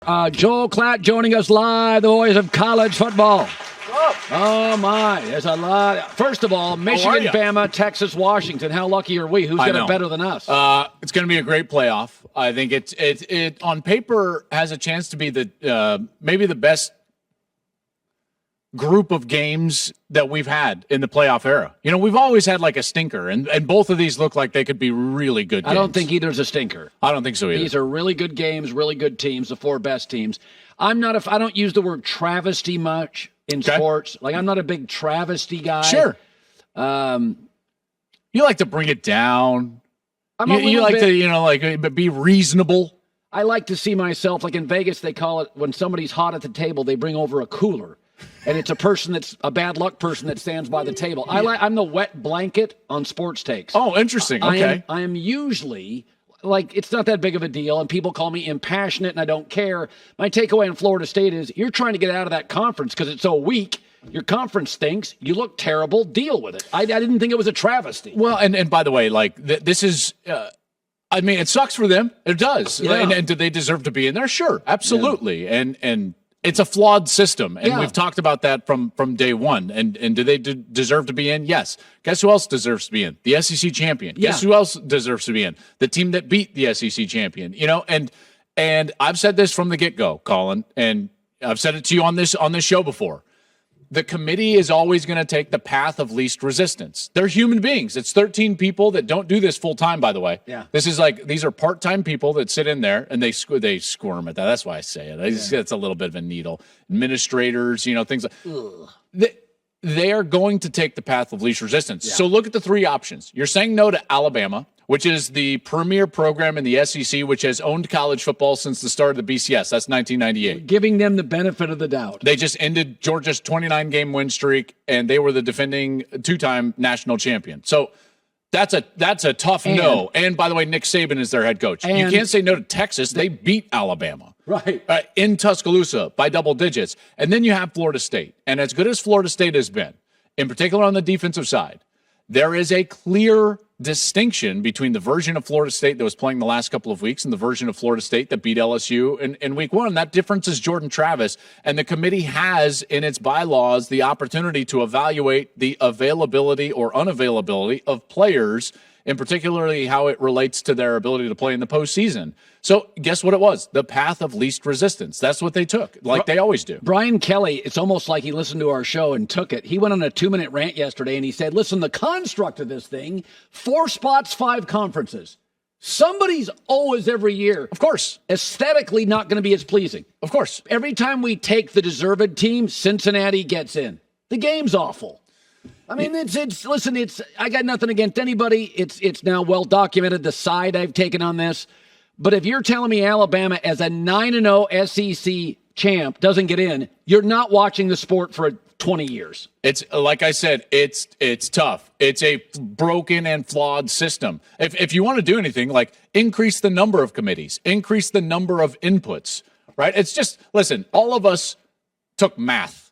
Joel Klatt joining us live, the voice of college football. Oh, my. There's a lot. First of all, Michigan, Bama, Texas, Washington. How lucky are we? Who's got it better than us? It's going to be a great playoff. I think it on paper has a chance to be the maybe the best group of games that we've had in the playoff era. You know, we've always had like a stinker, and both of these look like they could be really good games. I don't think either's a stinker. I don't think so either. These are really good games, really good teams, the four best teams. I don't use the word travesty much in sports. Like, I'm not a big travesty guy. Sure. You like to bring it down. You like to, be reasonable. I like to see myself, like in Vegas, they call it when somebody's hot at the table, they bring over a cooler. And it's a person that's a bad luck person that stands by the table. I'm the wet blanket on sports takes. Oh, interesting. Okay. I am usually, like, it's not that big of a deal, and people call me impassionate, and I don't care. My takeaway in Florida State is you're trying to get out of that conference because it's so weak. Your conference stinks. You look terrible. Deal with it. I didn't think it was a travesty. Well, and by the way, like, this is it sucks for them. It does. Yeah. And do they deserve to be in there? Sure, absolutely. Yeah. And it's a flawed system, and we've talked about that from day one. And do they deserve to be in? Yes. Guess who else deserves to be in? The SEC champion. Yeah. Guess who else deserves to be in? The team that beat the SEC champion. You know, and I've said this from the get-go, Colin, and I've said it to you on this show before. The committee is always going to take the path of least resistance. They're human beings. It's 13 people that don't do this full time, by the way. Yeah. These are part-time people that sit in there and they squirm at that. That's why I say it. It's a little bit of a needle. Administrators, things like they are going to take the path of least resistance. Yeah. So look at the three options. You're saying no to Alabama, which is the premier program in the SEC, which has owned college football since the start of the BCS. That's 1998. Giving them the benefit of the doubt. They just ended Georgia's 29-game win streak, and they were the defending two-time national champion. So that's a tough no. And, by the way, Nick Saban is their head coach. You can't say no to Texas. They beat Alabama. Right. In Tuscaloosa by double digits. And then you have Florida State. And as good as Florida State has been, in particular on the defensive side, there is a clear distinction between the version of Florida State that was playing the last couple of weeks and the version of Florida State that beat LSU in week one. That difference is Jordan Travis. And the committee has in its bylaws the opportunity to evaluate the availability or unavailability of players, and particularly how it relates to their ability to play in the postseason. So guess what it was? The path of least resistance. That's what they took, like they always do. Brian Kelly, it's almost like he listened to our show and took it. He went on a 2-minute rant yesterday, and he said, listen, the construct of this thing, 4 spots, 5 conferences. Somebody's always every year. Of course. Aesthetically not going to be as pleasing. Of course. Every time we take the deserved team, Cincinnati gets in. The game's awful. I mean, I got nothing against anybody. It's now well documented the side I've taken on this. But if you're telling me Alabama as a 9-0 SEC champ doesn't get in, you're not watching the sport for 20 years. It's like I said, it's tough. It's a broken and flawed system. If you want to do anything, like increase the number of committees, increase the number of inputs, right? It's just, listen, all of us took math,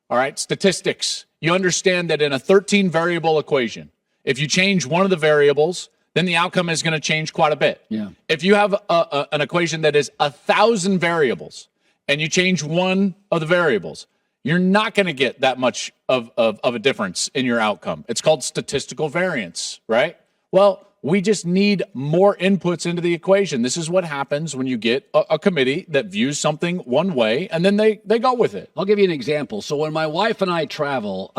all right? Statistics. You understand that in a 13-variable equation, if you change one of the variables, then the outcome is going to change quite a bit. Yeah. If you have an equation that is 1,000 variables and you change one of the variables, you're not going to get that much of a difference in your outcome. It's called statistical variance, right? Well, we just need more inputs into the equation. This is what happens when you get a committee that views something one way, and then they go with it. I'll give you an example. So when my wife and I travel,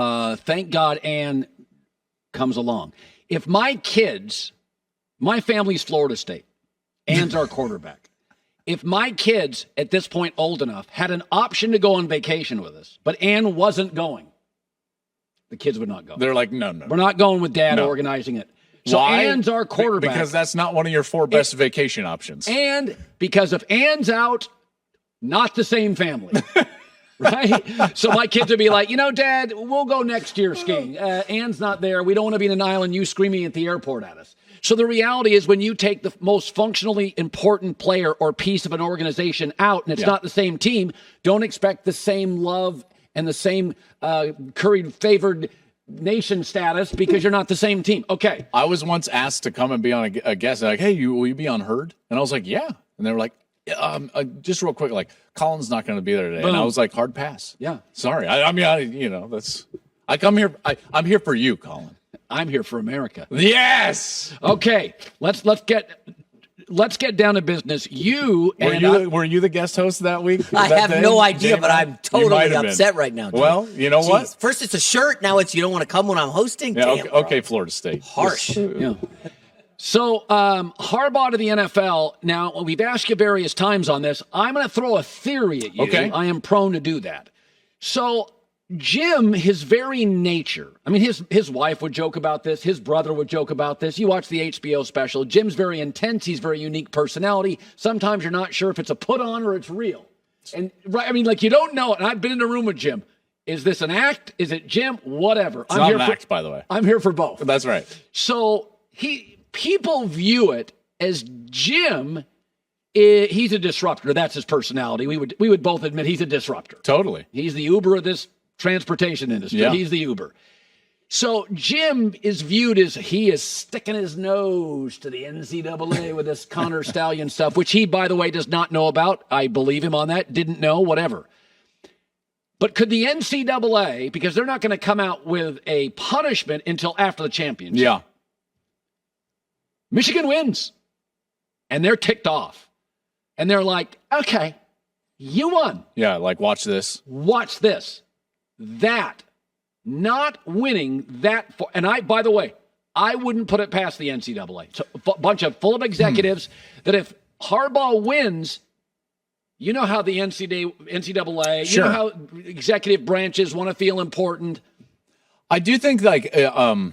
thank God Ann comes along. If my kids, my family's Florida State, Ann's our quarterback. If my kids, at this point old enough, had an option to go on vacation with us, but Ann wasn't going, the kids would not go. They're like, no. We're not going with Dad organizing it. So why? Ann's our quarterback. Because that's not one of your 4 best vacation options. And because if Ann's out, not the same family. Right? So my kids would be like, Dad, we'll go next year skiing. Ann's not there. We don't want to be in an island, you screaming at the airport at us. So the reality is when you take the most functionally important player or piece of an organization out and it's not the same team, don't expect the same love and the same curried-favored nation status because you're not the same team. Okay. I was once asked to come and be on a guest. They're like, hey, will you be on Herd? And I was like, yeah. And they were like, Just real quick, like Colin's not going to be there today, Boom. and I was like, hard pass. Yeah. Sorry. That's. I'm here. I'm here for you, Colin. I'm here for America. Yes. Okay. Let's get down to business. Were you the guest host that week? I have no idea, but I'm totally upset right now. Well, you know what? First it's a shirt, now it's you don't want to come when I'm hosting. Yeah, Damn, okay, Florida State. Harsh. Yeah. So Harbaugh to the NFL. Now, we've asked you various times on this. I'm going to throw a theory at you. Okay. I am prone to do that. So Jim, his very nature, I mean, his wife would joke about this. His brother would joke about this. You watch the HBO special. Jim's very intense. He's very unique personality. Sometimes you're not sure if it's a put on or it's real. And right, I mean, like you don't know it. And I've been in a room with Jim. Is this an act? Is it Jim? Whatever. It's not an act, by the way. I'm here for both. That's right. So people view it as Jim. He's a disruptor. That's his personality. We would both admit he's a disruptor. Totally. He's the Uber of this transportation industry. Yeah. He's the Uber. So Jim is viewed as he is sticking his nose to the NCAA with this Connor Stallion stuff, which he, by the way, does not know about. I believe him on that. Didn't know, whatever. But could the NCAA, because they're not going to come out with a punishment until after the championship. Yeah. Michigan wins. And they're ticked off. And they're like, okay, you won. Yeah, like watch this. Watch this. That, not winning that, and by the way, I wouldn't put it past the NCAA. So a bunch of full of executives that if Harbaugh wins, you know how the NCAA, Sure. you know how executive branches want to feel important. I do think like for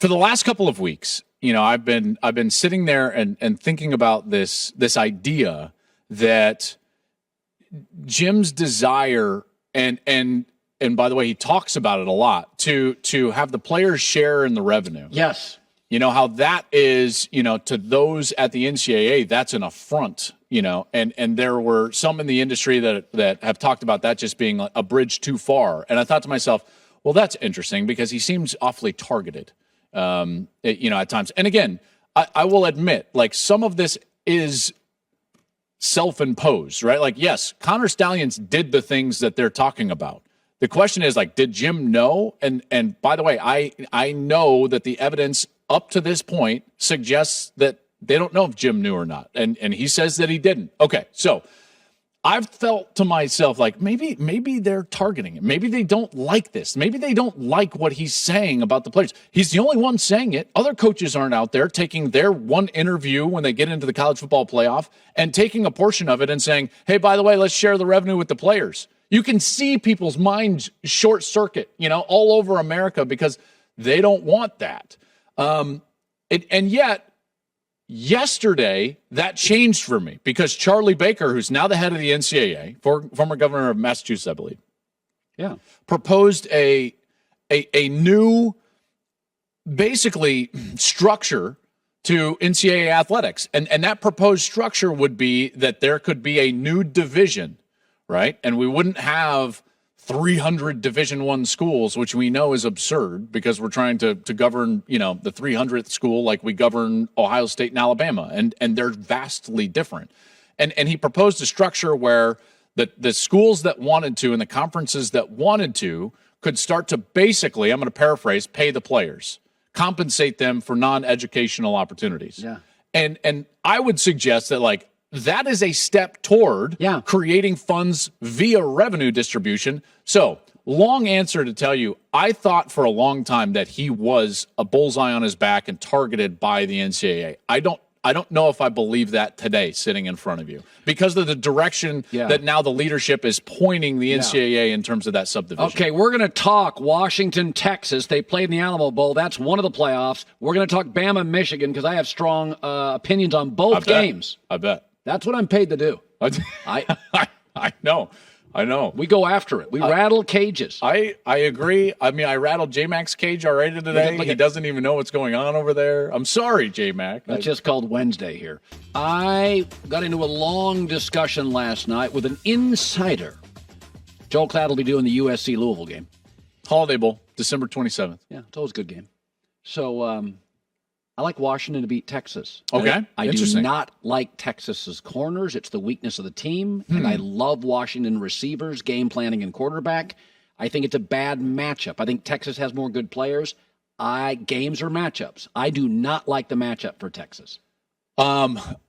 the last couple of weeks, I've been sitting there and thinking about this idea that Jim's desire and by the way, he talks about it a lot to have the players share in the revenue. Yes. How that is, to those at the NCAA, that's an affront, and there were some in the industry that have talked about that just being a bridge too far. And I thought to myself, well, that's interesting because he seems awfully targeted, at times. And again, I will admit, like some of this is self-imposed, right? Like, yes, Connor Stallions did the things that they're talking about. The question is, like, did Jim know? And by the way, I know that the evidence up to this point suggests that they don't know if Jim knew or not. And he says that he didn't. Okay, so I've felt to myself like maybe they're targeting it. Maybe they don't like this. Maybe they don't like what he's saying about the players. He's the only one saying it. Other coaches aren't out there taking their one interview when they get into the college football playoff and taking a portion of it and saying, hey, by the way, let's share the revenue with the players. You can see people's minds short circuit, all over America because they don't want that. And yet, yesterday, that changed for me because Charlie Baker, who's now the head of the NCAA, former governor of Massachusetts, I believe, proposed a new, basically, structure to NCAA athletics. And that proposed structure would be that there could be a new division, right? And we wouldn't have 300 Division I schools, which we know is absurd because we're trying to govern, the 300th school like we govern Ohio State and Alabama, and they're vastly different. And he proposed a structure where the schools that wanted to and the conferences that wanted to could start to basically, I'm going to paraphrase, pay the players, compensate them for non-educational opportunities. Yeah. And I would suggest that like that is a step toward creating funds via revenue distribution. So, long answer to tell you, I thought for a long time that he was a bullseye on his back and targeted by the NCAA. I don't know if I believe that today, sitting in front of you, because of the direction that now the leadership is pointing the NCAA in terms of that subdivision. Okay, we're going to talk Washington, Texas. They played in the Alamo Bowl. That's one of the playoffs. We're going to talk Bama, Michigan, because I have strong opinions on both games. I bet. That's what I'm paid to do. I know. We go after it. We rattle cages. I agree. I mean, I rattled J-Mac's cage already today. He doesn't even know what's going on over there. I'm sorry, J-Mac. That's just called Wednesday here. I got into a long discussion last night with an insider. Joel Klatt will be doing the USC Louisville game. Holiday Bowl, December 27th. Yeah, it's always a good game. So I like Washington to beat Texas. Okay, I do interesting. not like Texas's corners. It's the weakness of the team. And I love Washington receivers, game planning, and quarterback. I think it's a bad matchup. I think Texas has more good players. Games are matchups. I do not like the matchup for Texas.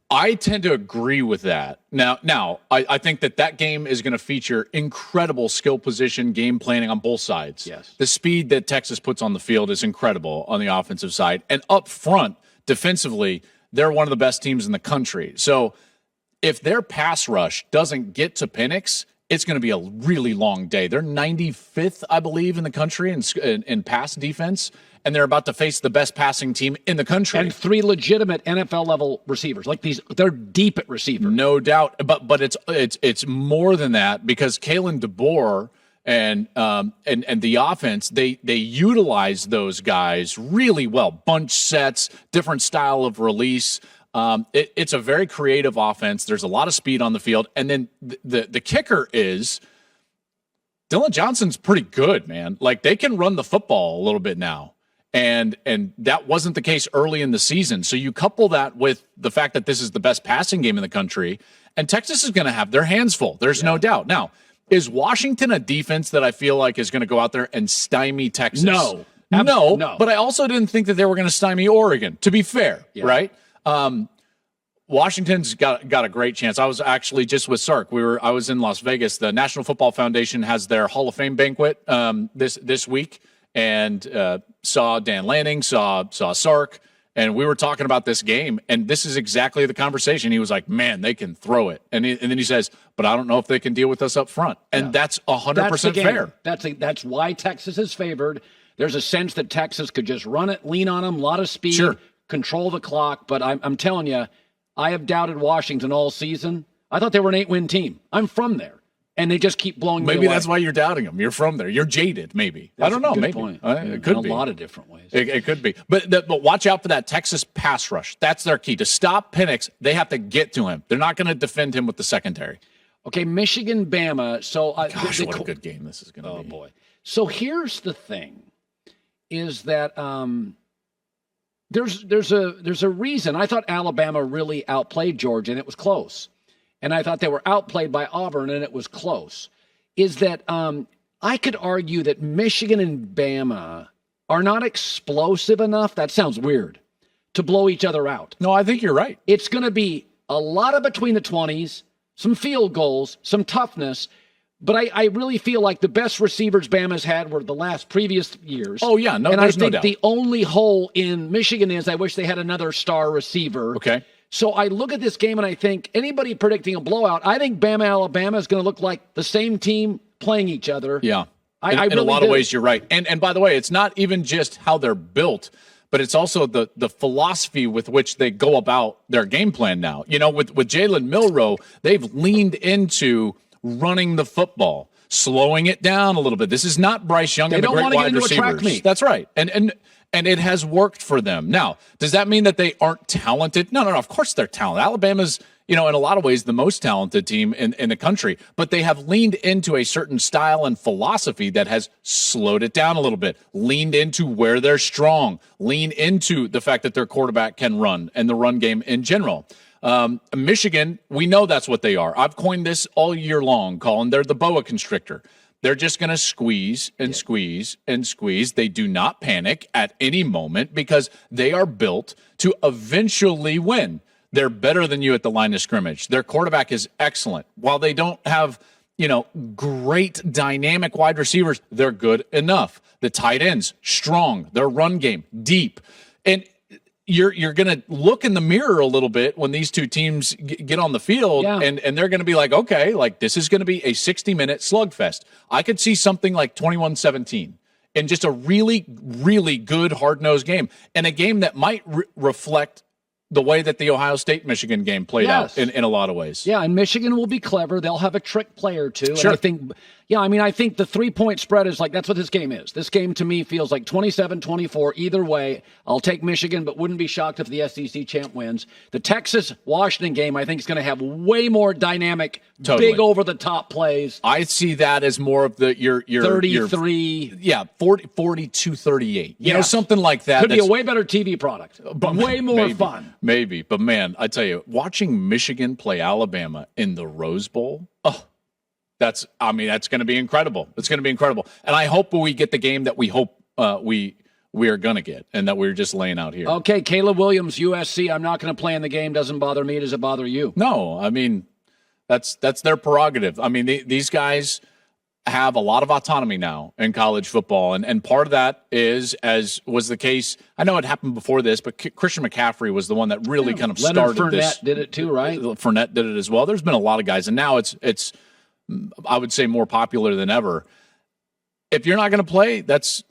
I tend to agree with that. Now, I think that game is going to feature incredible skill position game planning on both sides. Yes. The speed that Texas puts on the field is incredible on the offensive side. And up front, defensively, they're one of the best teams in the country. So if their pass rush doesn't get to Penix, it's going to be a really long day. They're 95th, I believe, in the country in pass defense, and they're about to face the best passing team in the country. And 3 legitimate NFL-level receivers. They're deep at receiver. No doubt. But it's more than that, because Kalen DeBoer and the offense, they utilize those guys really well. Bunch sets, different style of release. It's a very creative offense. There's a lot of speed on the field. And then the kicker is Dylan Johnson's pretty good, man. Like, they can run the football a little bit now. And that wasn't the case early in the season. So you couple that with the fact that this is the best passing game in the country, and Texas is going to have their hands full. There's no doubt. Now, is Washington a defense that I feel like is going to go out there and stymie Texas? No. No. But I also didn't think that they were going to stymie Oregon, to be fair, right? Washington's got a great chance. I was actually just with Sark. I was in Las Vegas. The National Football Foundation has their Hall of Fame banquet this week, and saw Dan Lanning, saw Sark, and we were talking about this game. And this is exactly the conversation. He was like, "Man, they can throw it," and then he says, "But I don't know if they can deal with us up front." And that's 100% fair. That's why Texas is favored. There's a sense that Texas could just run it, lean on them, a lot of speed, control the clock. But I'm telling you, I have doubted Washington all season. I thought they were an 8-win team. I'm from there, and they just keep blowing me away. Maybe that's why you're doubting them. You're from there. You're jaded, maybe. I don't know. Maybe. Point. It could be. In a lot of different ways. It could be. But watch out for that Texas pass rush. That's their key. To stop Penix, they have to get to him. They're not going to defend him with the secondary. Okay, Michigan, Bama. So, Gosh, what a good game this is going to be. Oh, boy. So here's the thing, is that there's a reason. I thought Alabama really outplayed Georgia, and it was close. And I thought they were outplayed by Auburn, and it was close. Is that I could argue that Michigan and Bama are not explosive enough, that sounds weird, to blow each other out. No, I think you're right. It's going to be a lot of between the 20s, some field goals, some toughness. But I really feel like the best receivers Bama's had were the previous years. Oh, yeah. No, and there's I think no doubt. the only hole in Michigan is I wish they had another star receiver. Okay. So I look at this game and I think anybody predicting a blowout, I think Bama-Alabama is going to look like the same team playing each other. Yeah. I in really a lot of ways, you're right. And by the way, it's not even just how they're built, but it's also the philosophy with which they go about their game plan now. You know, with Jalen Milroe, they've leaned into running the football, slowing it down a little bit. This is not Bryce Young and the great wide receivers. That's right. And it has worked for them. Now, does that mean that they aren't talented? No. Of course they're talented. Alabama's, in a lot of ways, the most talented team in the country. But they have leaned into a certain style and philosophy that has slowed it down a little bit, leaned into where they're strong, lean into the fact that their quarterback can run and the run game in general. Michigan, we know that's what they are. I've coined this all year long, Colin. They're the boa constrictor. They're just going to squeeze and squeeze and squeeze. They do not panic at any moment because they are built to eventually win. They're better than you at the line of scrimmage. Their quarterback is excellent. While they don't have, great dynamic wide receivers, they're good enough. The tight ends, strong. Their run game, deep. And you're going to look in the mirror a little bit when these two teams get on the field, and they're going to be like, okay, like this is going to be a 60-minute slugfest. I could see something like 21-17 in just a really, really good hard-nosed game, and a game that might reflect the way that the Ohio State-Michigan game played out in a lot of ways. Yeah, and Michigan will be clever. They'll have a trick play or two. Sure. And I think the 3-point spread is like, that's what this game is. This game to me feels like 27-24. Either way, I'll take Michigan, but wouldn't be shocked if the SEC champ wins. The Texas-Washington game, I think, is going to have way more dynamic, big over-the-top plays. I see that as more of your 33. 42-38. You know, something like that. Could be a way better TV product. But way more fun. Maybe. But, man, I tell you, watching Michigan play Alabama in the Rose Bowl, that's going to be incredible. It's going to be incredible. And I hope we get the game that we hope we are going to get and that we're just laying out here. Okay, Caleb Williams, USC. I'm not going to play in the game. Doesn't bother me. Does it bother you? No, I mean, that's their prerogative. I mean, these guys have a lot of autonomy now in college football. And part of that is, as was the case, I know it happened before this, but Christian McCaffrey was the one that really kind of started Leonard Fournette this. did it too, right? Fournette did it as well. There's been a lot of guys, and now it's I would say more popular than ever. If you're not going to play, that's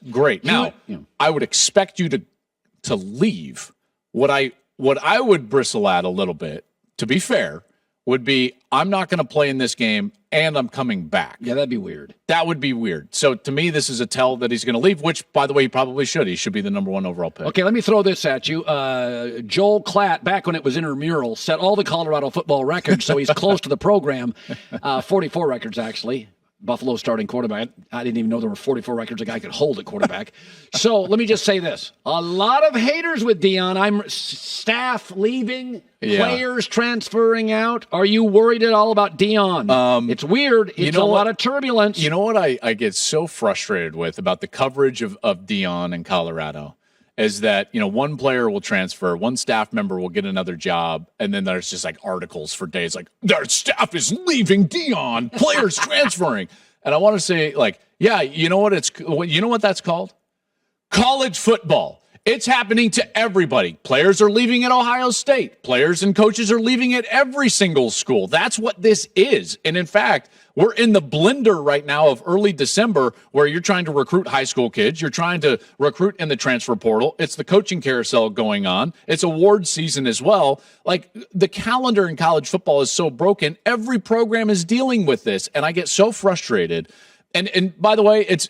great. Now, I would expect you to leave. What I would bristle at a little bit, to be fair, would be I'm not going to play in this game and I'm coming back. Yeah, that'd be weird. That would be weird. So to me, this is a tell that he's going to leave, which, by the way, he probably should. He should be the number 1 overall pick. Okay, let me throw this at you. Joel Klatt, back when it was intramural, set all the Colorado football records, so he's close to the program. 44 records, actually. Buffalo starting quarterback. I didn't even know there were 44 records a guy could hold at quarterback. So let me just say this. A lot of haters with Deion. I'm staff leaving, players transferring out. Are you worried at all about Deion? It's weird. It's a lot of turbulence. You know what I get so frustrated with about the coverage of Deion in Colorado is that, one player will transfer, one staff member will get another job, and then there's just like articles for days like, their staff is leaving Deion, players transferring. And I want to say, you know what that's called? College football. It's happening to everybody. Players are leaving at Ohio State. Players and coaches are leaving at every single school. That's what this is. And in fact, we're in the blender right now of early December where you're trying to recruit high school kids. You're trying to recruit in the transfer portal. It's the coaching carousel going on. It's award season as well. Like, the calendar in college football is so broken. Every program is dealing with this. And I get so frustrated. And by the way, it's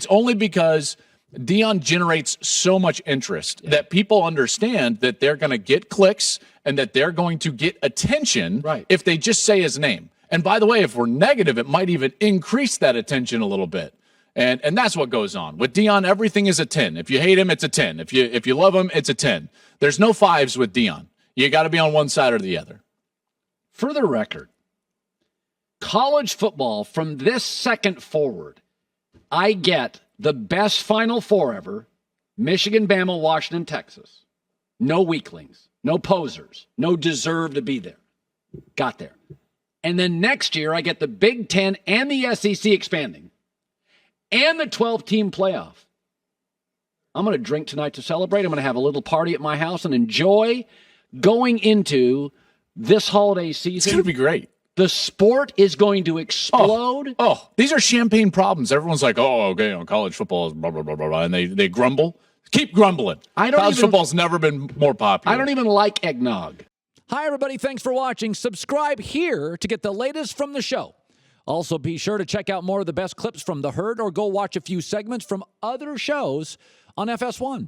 only because Deion generates so much interest that people understand that they're going to get clicks and that they're going to get attention if they just say his name. And by the way, if we're negative, it might even increase that attention a little bit. And that's what goes on. With Deion, everything is a 10. If you hate him, it's a 10. If you love him, it's a 10. There's no 5s with Deion. You got to be on one side or the other. For the record, college football from this second forward, I get the best Final Four ever, Michigan, Bama, Washington, Texas. No weaklings, no posers, no deserve to be there. Got there. And then next year, I get the Big Ten and the SEC expanding and the 12-team playoff. I'm going to drink tonight to celebrate. I'm going to have a little party at my house and enjoy going into this holiday season. It's going to be great. The sport is going to explode. Oh, these are champagne problems. Everyone's like, college football is blah, blah, blah, blah, blah, and they grumble. Keep grumbling. College football's never been more popular. I don't even like eggnog. Hi, everybody. Thanks for watching. Subscribe here to get the latest from the show. Also, be sure to check out more of the best clips from The Herd or go watch a few segments from other shows on FS1.